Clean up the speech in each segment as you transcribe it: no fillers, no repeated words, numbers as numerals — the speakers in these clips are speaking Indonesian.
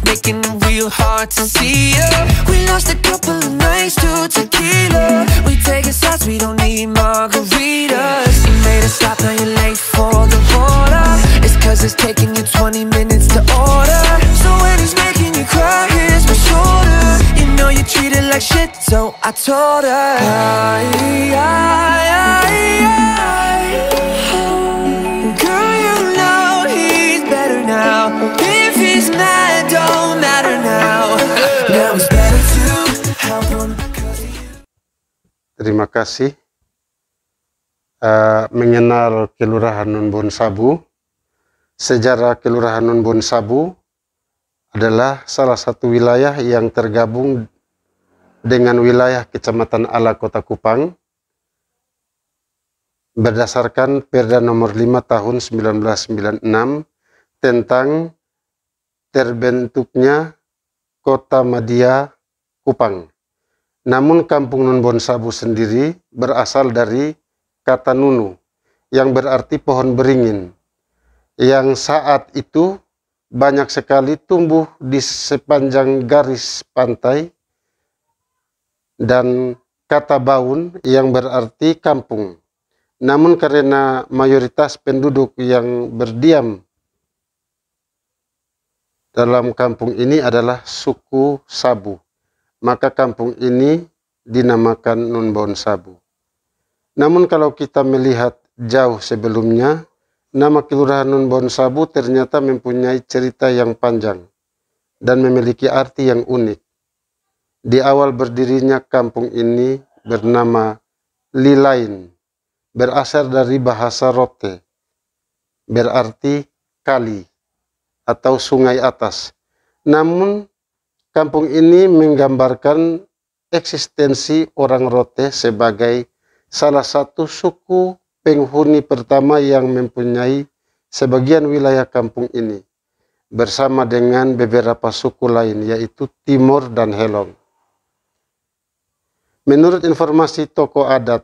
making it real hard to see ya. We lost a couple of nights to tequila. We taking shots, we don't need margaritas. You made a stop, now you're late for the water. It's cause it's taking you 20 minutes to order. So when he's making you cry, here's my shoulder. You know you treat it like shit, so I told her girl, you know he's better now. If he's mad, don't matter now. Now it's better to help him because of you. Terima kasih. Mengenal Kelurahan Nun Bon Sabu. Sejarah Kelurahan Nun Bon Sabu adalah salah satu wilayah yang tergabung dengan wilayah Kecamatan Ala Kota Kupang berdasarkan Perda nomor 5 tahun 1996 tentang terbentuknya Kota Madya Kupang. Namun Kampung Nun Bon Sabu sendiri berasal dari kata nunu yang berarti pohon beringin, yang saat itu banyak sekali tumbuh di sepanjang garis pantai, dan kata baun yang berarti kampung. Namun karena mayoritas penduduk yang berdiam dalam kampung ini adalah suku Sabu, maka kampung ini dinamakan Nun Bon Sabu. Namun kalau kita melihat jauh sebelumnya, nama Kelurahan Nun Bon Sabu ternyata mempunyai cerita yang panjang dan memiliki arti yang unik. Di awal berdirinya kampung ini bernama Lilain, berasal dari bahasa Rote, berarti kali atau sungai atas. Namun kampung ini menggambarkan eksistensi orang Rote sebagai salah satu suku penghuni pertama yang mempunyai sebagian wilayah kampung ini, bersama dengan beberapa suku lain yaitu Timor dan Helong. Menurut informasi tokoh adat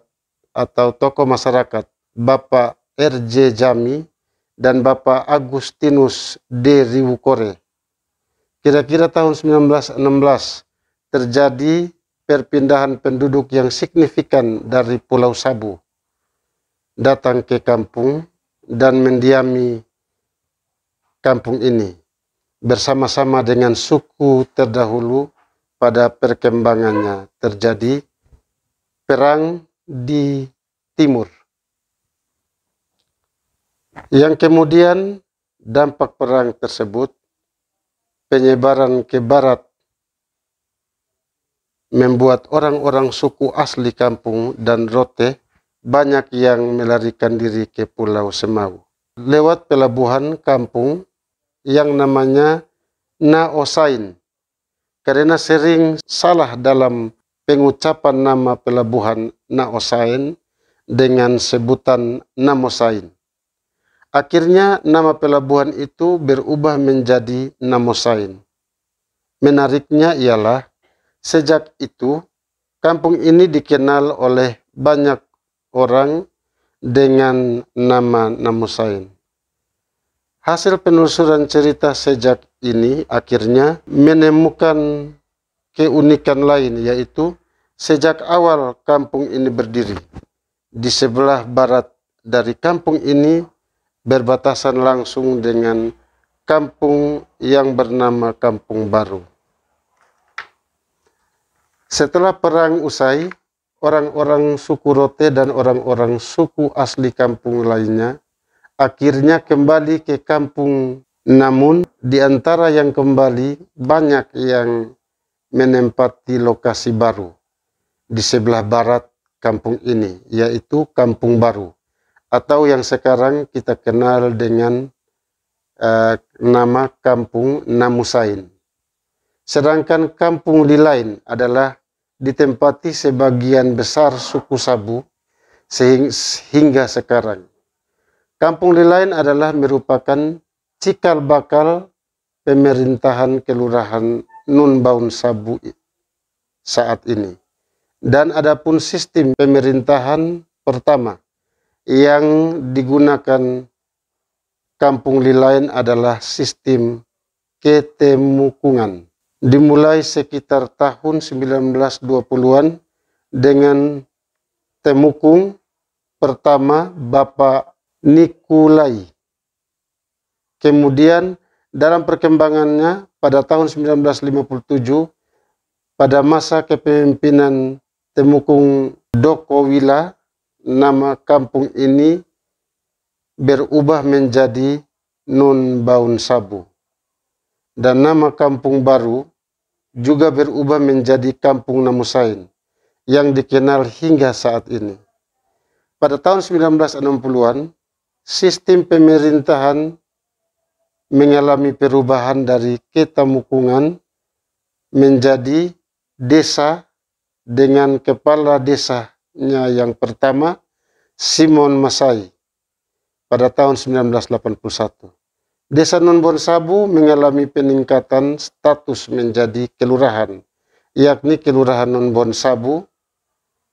atau tokoh masyarakat, Bapak R.J. Jami dan Bapak Agustinus D. Riwukore, kira-kira tahun 1916 terjadi perpindahan penduduk yang signifikan dari Pulau Sabu datang ke kampung dan mendiami kampung ini bersama-sama dengan suku terdahulu. Pada perkembangannya terjadi perang di timur, yang kemudian dampak perang tersebut penyebaran ke barat membuat orang-orang suku asli kampung dan Rote banyak yang melarikan diri ke Pulau Semau lewat pelabuhan kampung yang namanya Naosain. Karena sering salah dalam pengucapan nama pelabuhan Naosain dengan sebutan Namosain. Akhirnya nama pelabuhan itu berubah menjadi Namosain. Menariknya ialah sejak itu kampung ini dikenal oleh banyak orang dengan nama Namosain. Hasil penelusuran cerita sejak ini akhirnya menemukan keunikan lain, yaitu sejak awal kampung ini berdiri, di sebelah barat dari kampung ini berbatasan langsung dengan kampung yang bernama Kampung Baru. Setelah perang usai, orang-orang suku Rote dan orang-orang suku asli kampung lainnya akhirnya kembali ke kampung. Namun di antara yang kembali banyak yang menempati lokasi baru di sebelah barat kampung ini, yaitu Kampung Baru atau yang sekarang kita kenal dengan nama Kampung Namusain. Sedangkan Kampung Lilain adalah ditempati sebagian besar suku Sabu hingga sekarang. Kampung Lilain adalah merupakan cikal bakal pemerintahan Kelurahan Nun Bon Sabu saat ini. Dan adapun sistem pemerintahan pertama yang digunakan Kampung Lilain adalah sistem ketemukungan. Dimulai sekitar tahun 1920-an dengan temukung pertama Bapak Nikolai. Kemudian dalam perkembangannya pada tahun 1957 pada masa kepemimpinan Temukung Dokowila, nama kampung ini berubah menjadi Nun Baun Sabu. Dan nama kampung baru juga berubah menjadi Kampung Namusain yang dikenal hingga saat ini. Pada tahun 1960-an, sistem pemerintahan mengalami perubahan dari ketemukungan menjadi desa dengan kepala desanya yang pertama, Simon Masai, pada tahun 1981. Desa Nun Baun Sabu mengalami peningkatan status menjadi kelurahan, yakni Kelurahan Nun Baun Sabu,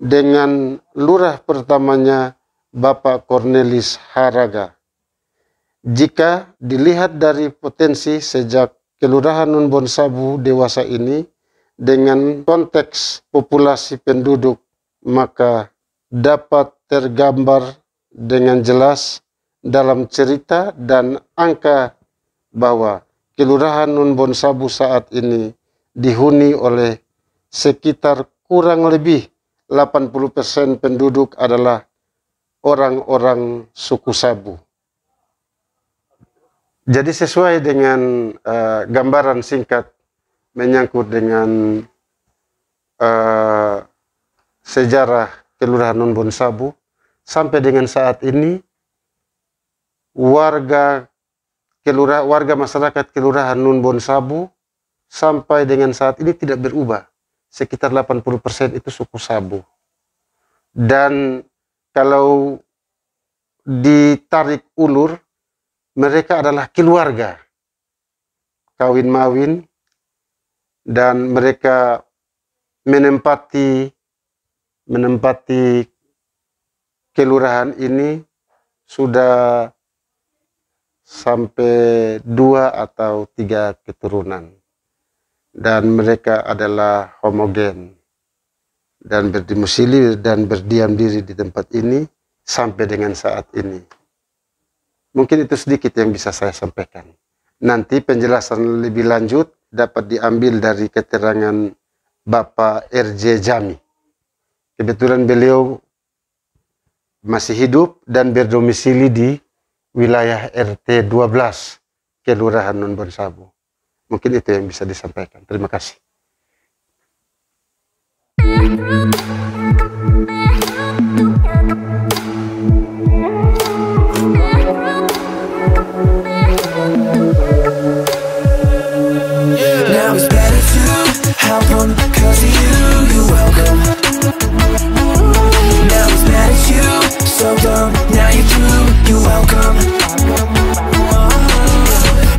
dengan lurah pertamanya Bapak Cornelis Haraga. Jika dilihat dari potensi sejak Kelurahan Nun Baun Sabu dewasa ini dengan konteks populasi penduduk, maka dapat tergambar dengan jelas dalam cerita dan angka bahwa Kelurahan Nun Baun Sabu saat ini dihuni oleh sekitar kurang lebih 80% penduduk adalah orang-orang suku Sabu. Jadi sesuai dengan gambaran singkat menyangkut dengan sejarah Kelurahan Nun Baun Sabu, sampai dengan saat ini warga masyarakat Kelurahan Nun Baun Sabu sampai dengan saat ini tidak berubah. Sekitar 80% itu suku Sabu. Dan kalau ditarik ulur, mereka adalah keluarga, kawin-mawin, dan mereka menempati kelurahan ini sudah sampai 2 atau 3 keturunan. Dan mereka adalah homogen dan berdomisili dan berdiam diri di tempat ini sampai dengan saat ini. Mungkin itu sedikit yang bisa saya sampaikan. Nanti penjelasan lebih lanjut dapat diambil dari keterangan Bapak RJ Jami. Kebetulan beliau masih hidup dan berdomisili di wilayah RT 12 Kelurahan Nun Baun Sabu. Mungkin itu yang bisa disampaikan. Terima kasih. Now it's better to have one because of you, you're welcome. Now it's mad at you, so dumb, now you're through, you're welcome.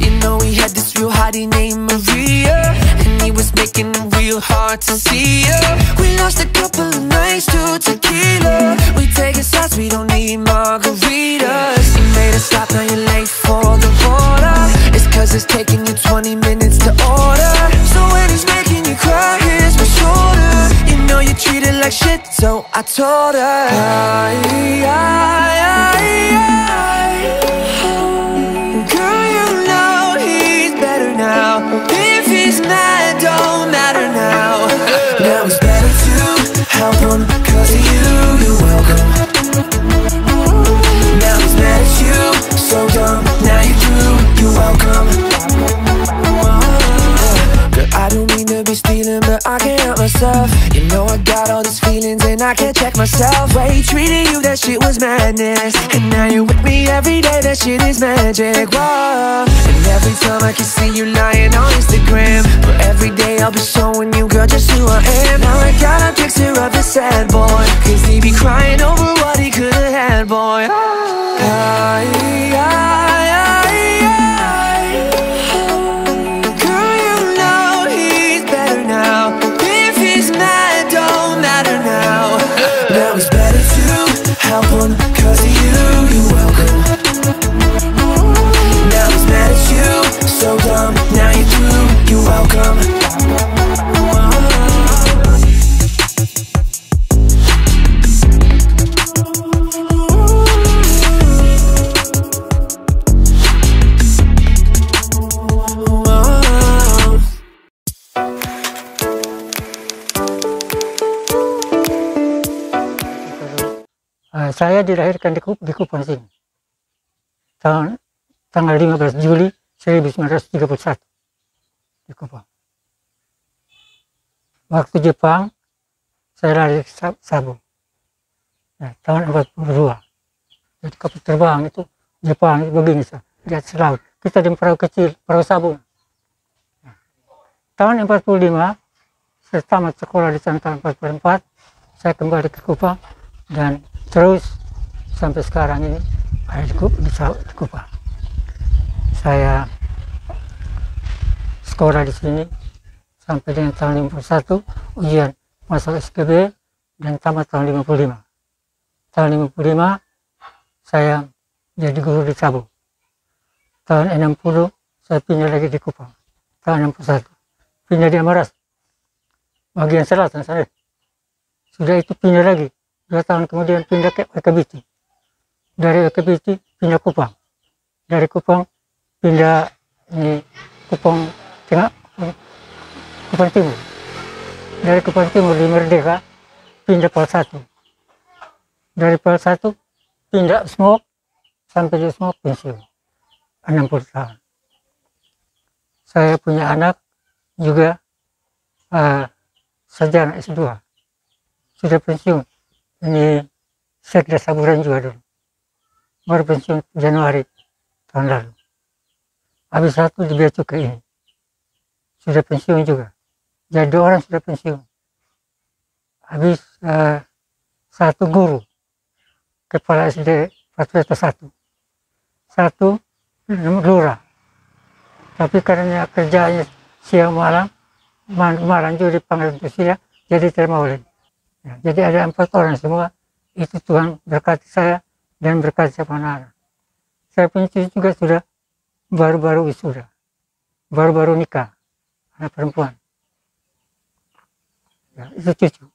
You know we had this real hottie named Maria, and he was making it real hard to see her. We lost a couple of nights to tequila. We taking shots, we don't need margaritas. You made us stop, now you're late for the border. It's cause it's taking you 20 minutes to order. So when he's making you cry, here's my shoulder. You know you treat it like shit, so I told her girl, you know he's better now. If he's mad, don't matter now. Now it's better to have one because of you, you're welcome. Now he's mad at you, so dumb, now you're through, you're welcome. Girl, I don't mean to be stealing, but I can't help myself. You know I got all these feelings and I can't check myself. Way he treated you, that shit was madness. And now you're with me every day, that shit is magic. Whoa. And every time I can see you lying on Instagram, but every day I'll be showing you, girl, just who I am. Now I got a picture of the sad boy, cause he be crying over what he could've had, boy. Girl, you know he's better now. If he's mad, don't matter now. Now it's better to have one because of you, you're welcome. Now he's mad at you, so dumb, now you're Saya dilahirkan di Kupang sini. Tanggal 15 Juli 1931 di Kupang. Waktu Jepang, saya lari Sabu. Ya, tahun 42. Jadi kapal terbang itu Jepang itu begini, di atas laut. Kita di perahu kecil, perahu Sabu. Ya. Tahun 45, saya tamat sekolah di sana tahun 44, saya kembali ke Kupang dan terus sampai sekarang ini ada di Kupang. Saya sekolah di sini sampai dengan tahun 51, ujian masuk SKB dan tamat tahun 55. Tahun 55 saya jadi guru di Sabu. Tahun 60 saya pindah lagi di Kupang. Tahun 61 pindah di Amaras, bagian selatan sana. Sudah itu pindah lagi. 2 tahun kemudian pindah ke Ekabiti. Dari Ekabiti pindah Kupang. Dari Kupang pindah ini Kupang Tengah, Kupang Timur. Dari Kupang Timur di Merdeka pindah Pal 1. Dari Pal 1 pindah Smok sampai di Smok pensiun 60 tahun. Saya punya anak juga sarjana S2 sudah pensiun. Ini Sekda Saburan juga dulu. Baru pensiun Januari tahun lalu. Habis satu di Bea Cukai ini. Sudah pensiun juga. Jadi 2 orang sudah pensiun. Habis satu guru. Kepala SD Fatweto 1. Satu lurah. Tapi karena kerjanya siang malam juga dipanggil untuk siang, jadi terima oleh. Ya, jadi ada 4 orang semua. Itu Tuhan berkati saya dan berkati siapa anak. Saya punya cucu juga sudah baru-baru wisuda, baru-baru nikah, anak perempuan. Ya, itu cucu.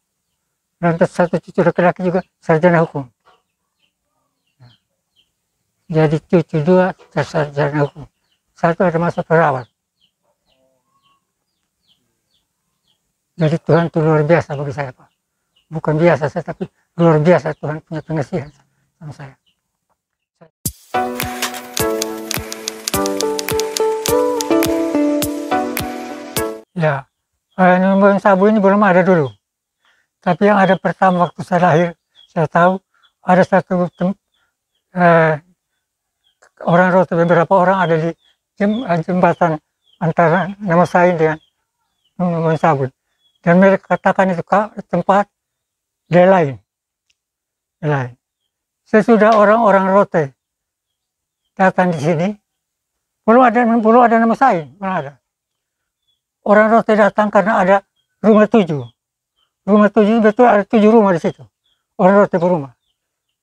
Dan satu cucu laki-laki juga sarjana hukum. Ya. Jadi cucu 2 sarjana hukum. 1 ada masa perawat. Jadi Tuhan itu luar biasa bagi saya, Pak. Bukan biasa saya, tapi luar biasa Tuhan punya pengasihan sama saya. Ya, Nun Sabu ini belum ada dulu. Tapi yang ada pertama waktu saya lahir, saya tahu ada satu orang Rote, beberapa orang ada di jembatan antara nama saya dengan Nun Sabu. Dan mereka katakan itu tempat lain. Sesudah orang-orang Rote datang di sini, belum ada nama saya, belum ada. Orang Rote datang karena ada rumah 7. Rumah 7 betul ada 7 rumah di situ. Orang Rote berumah.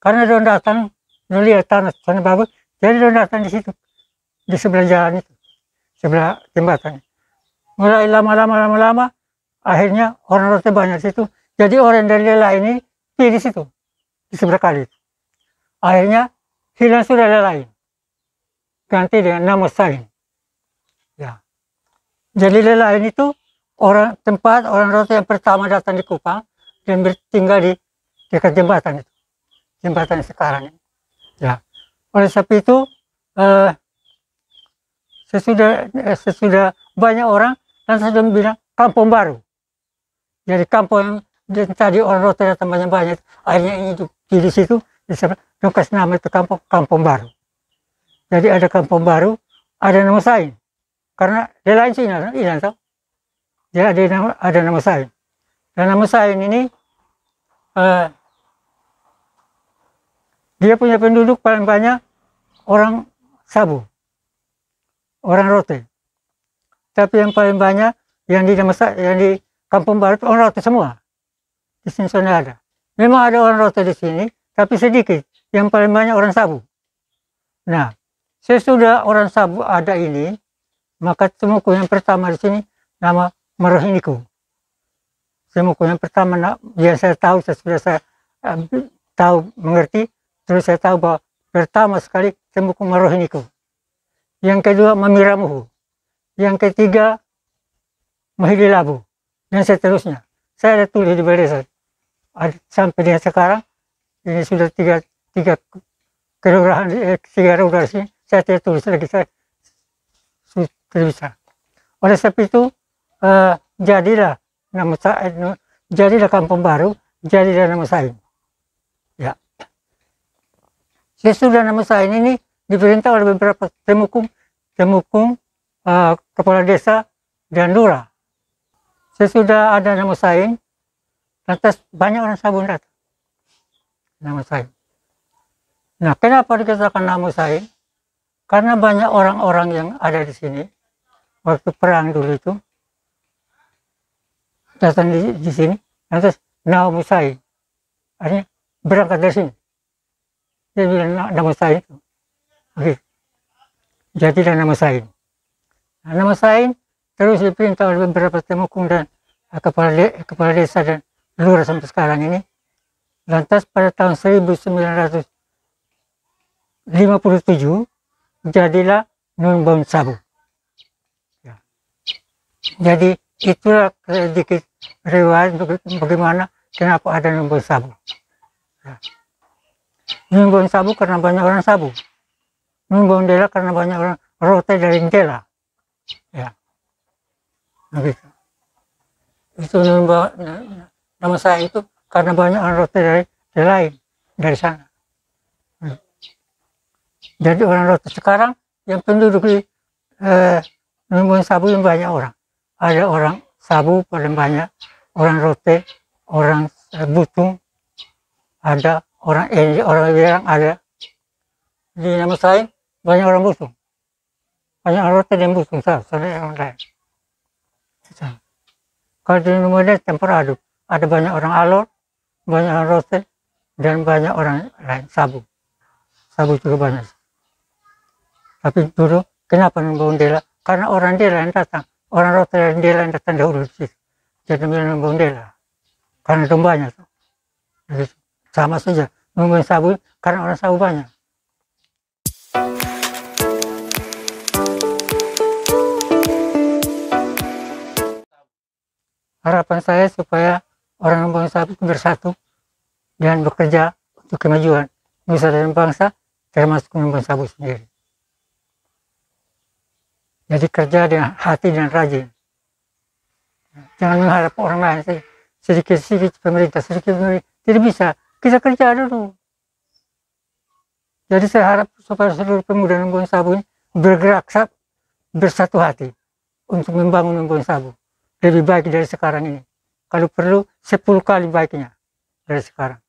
Karena dia datang, dia lihat tanah bagus, jadi dia datang di situ, di sebelah jalan itu, sebelah jembatan. Mulai lama-lama, akhirnya orang Rote banyak di situ. Jadi orang dari Lela ini di situ, di sebelah kali itu. Akhirnya hilang sudah Lela, ganti dengan nama Sain. Ya. Jadi Lela itu tempat orang Rote yang pertama datang di Kupang dan bertinggal di dekat jembatan itu, jembatan sekarang ini. Ya. Oleh sebab itu sesudah banyak orang dan sudah bilang kampung baru. Jadi kampung yang tadi orang Rote datang banyak-banyak, akhirnya ini di situ kasih nama itu kampung baru. Jadi ada kampung baru, ada nama Sain. Karena dia lain sih hilang tau. Jadi ada nama Sain. Dan nama Sain ini dia punya penduduk paling banyak orang Sabu, orang Rote. Tapi yang paling banyak yang di kampung baru itu orang Rote semua. Di sini sudah ada. Memang ada orang Rote di sini, tapi sedikit. Yang paling banyak orang Sabu. Nah, sesudah orang Sabu ada ini, maka temuku yang pertama di sini nama Marohiniku. Temuku yang pertama yang saya tahu, sudah saya tahu mengerti, terus saya tahu bahwa pertama sekali temuku Marohiniku. Yang kedua Mamiramuhu. Yang ketiga Mahililabu. Dan seterusnya. Saya ada tulis di barisan. Sampai dengan sekarang ini sudah tiga kelurahan, tiga rudal sini, saya tidak tulis lagi, saya tidak bisa. Oleh sebab itu, jadilah kampung baru, jadilah nama Sain. Ya. Sesudah nama Sain ini diperintah oleh beberapa temukung, kepala desa dan lurah. Sesudah ada nama Sain, lantas banyak orang Sabun datang. Nama Sain. Nah, kenapa dikatakan nama Sain? Karena banyak orang-orang yang ada di sini waktu perang dulu itu datang di sini, lantas nama Sain. Artinya berangkat dari sini. Dia bilang nama Sain itu. Oke. Jadilah nama Sain. Nah, nama Sain terus diperintah oleh beberapa temukung dan kepala desa dan lurah sampai sekarang ini. Lantas pada tahun 1957 jadilah Nun Bon Sabu. Ya. Jadi itulah sedikit riwayat bagaimana kenapa ada Nun Bon Sabu. Ya. Nun Bon Sabu karena banyak orang sabu. Nun Bon Dela karena banyak orang rote dari Dela. Ya. Begitu. Itu nama saya itu karena banyak orang rote dari lain, dari sana. Jadi orang rote sekarang yang penduduk di Nun Bon Sabu yang banyak orang. Ada orang Sabu paling banyak, orang rote, orang Butung, ada orang Wirang ada. Di nama saya banyak orang Butung. Banyak orang rote dan Butung, saudara orang lain. Kalau di Numeda campur aduk, ada banyak orang Alor, banyak orang rote, dan banyak orang lain, Sabu. Sabu juga banyak. Tapi dulu, kenapa Nun Bon Dela? Karena orang Dela yang datang, orang rote dan Dela yang datang dahulu di situ. Jadi Nun Bon Dela. Karena dombanya tuh. Jadi, sama saja, Nun Bon Sabu, karena orang Sabu banyak. Harapan saya supaya orang Nun Bon Sabu bersatu dan bekerja untuk kemajuan nusa dan bangsa, termasuk Nun Bon Sabu sendiri. Jadi kerja dengan hati dan rajin. Jangan mengharap orang lain saja. Sedikit-sedikit pemerintah, tidak bisa. Kita kerja dulu. Jadi saya harap supaya seluruh pemuda Nun Bon Sabu ini bergerak bersatu hati untuk membangun Nun Bon Sabu. Lebih baik dari sekarang ini. Kalau perlu 10 kali baiknya dari sekarang.